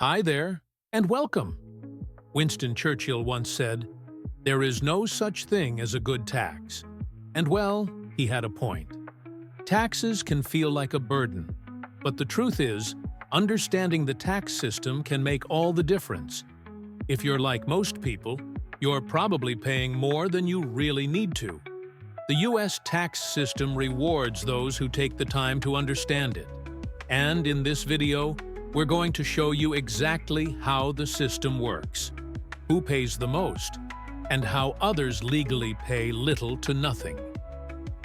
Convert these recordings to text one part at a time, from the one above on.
Hi there, and welcome. Winston Churchill once said, "There is no such thing as a good tax." And well, he had a point. Taxes can feel like a burden, but the truth is, understanding the tax system can make all the difference. If you're like most people, you're probably paying more than you really need to. The U.S. tax system rewards those who take the time to understand it. And in this video, we're going to show you exactly how the system works, who pays the most, and how others legally pay little to nothing.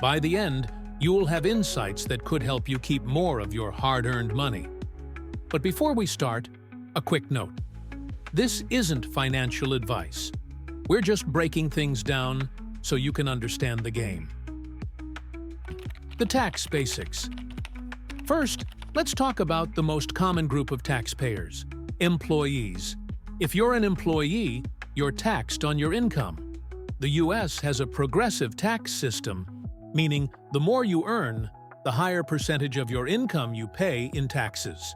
By the end, you'll have insights that could help you keep more of your hard-earned money. But before we start, a quick note. This isn't financial advice. We're just breaking things down so you can understand the game. The tax basics. First, let's talk about the most common group of taxpayers, employees. If you're an employee, you're taxed on your income. The U.S. has a progressive tax system, meaning the more you earn, the higher percentage of your income you pay in taxes.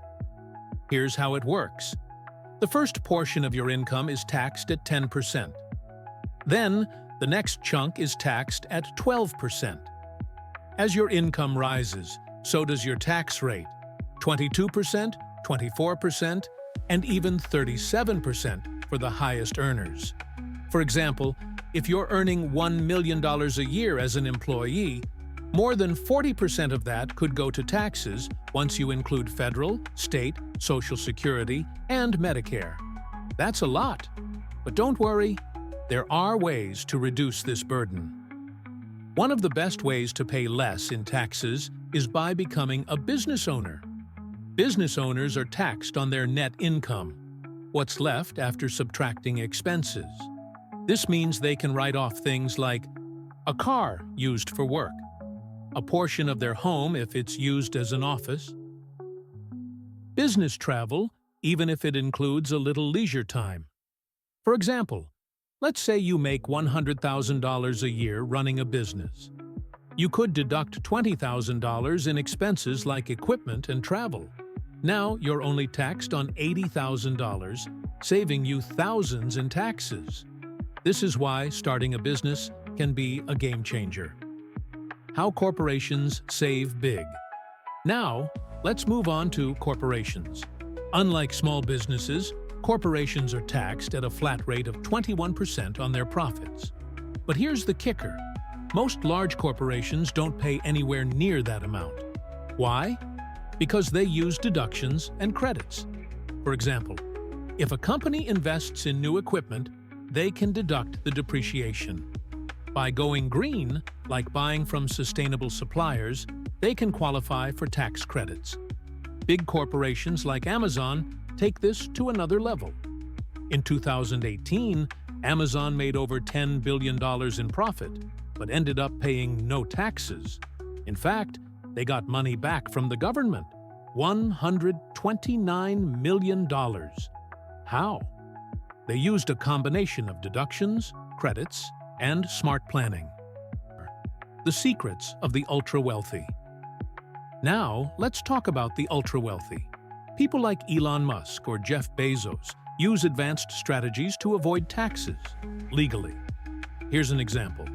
Here's how it works. The first portion of your income is taxed at 10%. Then, the next chunk is taxed at 12%. As your income rises, so does your tax rate. 22%, 24%, and even 37% for the highest earners. For example, if you're earning $1 million a year as an employee, more than 40% of that could go to taxes once you include federal, state, Social Security, and Medicare. That's a lot. But don't worry, there are ways to reduce this burden. One of the best ways to pay less in taxes is by becoming a business owner. Business owners are taxed on their net income, what's left after subtracting expenses. This means they can write off things like a car used for work, a portion of their home if it's used as an office, business travel, even if it includes a little leisure time. For example, let's say you make $100,000 a year running a business. You could deduct $20,000 in expenses like equipment and travel. Now you're only taxed on $80,000, saving you thousands in taxes. This is why starting a business can be a game changer. How corporations save big. Now, let's move on to corporations. Unlike small businesses, corporations are taxed at a flat rate of 21% on their profits. But here's the kicker. Most large corporations don't pay anywhere near that amount. Why? Because they use deductions and credits. For example, if a company invests in new equipment, they can deduct the depreciation. By going green, like buying from sustainable suppliers, they can qualify for tax credits. Big corporations like Amazon take this to another level. In 2018, Amazon made over $10 billion in profit, but ended up paying no taxes. In fact, they got money back from the government, $129 million. How? They used a combination of deductions, credits, and smart planning. The secrets of the ultra-wealthy. Now, let's talk about the ultra-wealthy. People like Elon Musk or Jeff Bezos use advanced strategies to avoid taxes, legally. Here's an example.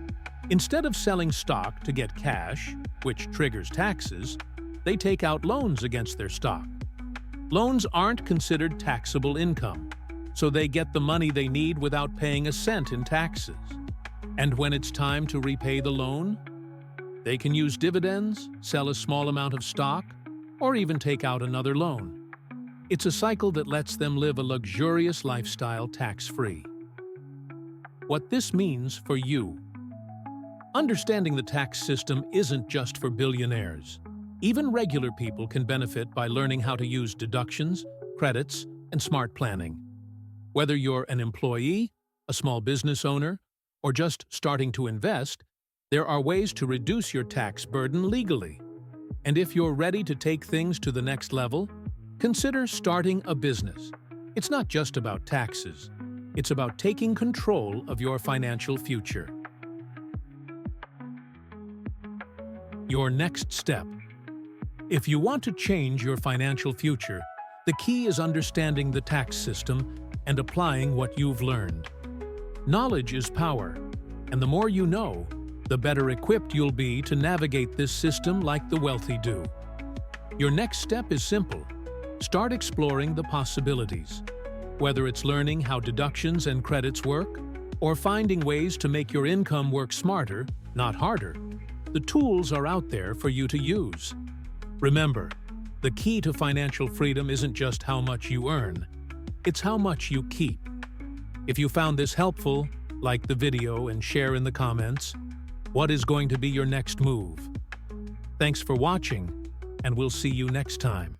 Instead of selling stock to get cash, which triggers taxes, they take out loans against their stock. Loans aren't considered taxable income, so they get the money they need without paying a cent in taxes. And when it's time to repay the loan, they can use dividends, sell a small amount of stock, or even take out another loan. It's a cycle that lets them live a luxurious lifestyle tax-free. What this means for you. Understanding the tax system isn't just for billionaires. Even regular people can benefit by learning how to use deductions, credits, and smart planning. Whether you're an employee, a small business owner, or just starting to invest, there are ways to reduce your tax burden legally. And if you're ready to take things to the next level, consider starting a business. It's not just about taxes. It's about taking control of your financial future. Your next step. If you want to change your financial future, The key is understanding the tax system and applying what you've learned. Knowledge is power, and the more you know, the better equipped you'll be to navigate this system like the wealthy do. Your next step is simple. Start exploring the possibilities. Whether it's learning how deductions and credits work, or finding ways to make your income work smarter, not harder, the tools are out there for you to use. Remember, the key to financial freedom isn't just how much you earn, it's how much you keep. If you found this helpful, like the video and share in the comments. What is going to be your next move? Thanks for watching, and we'll see you next time.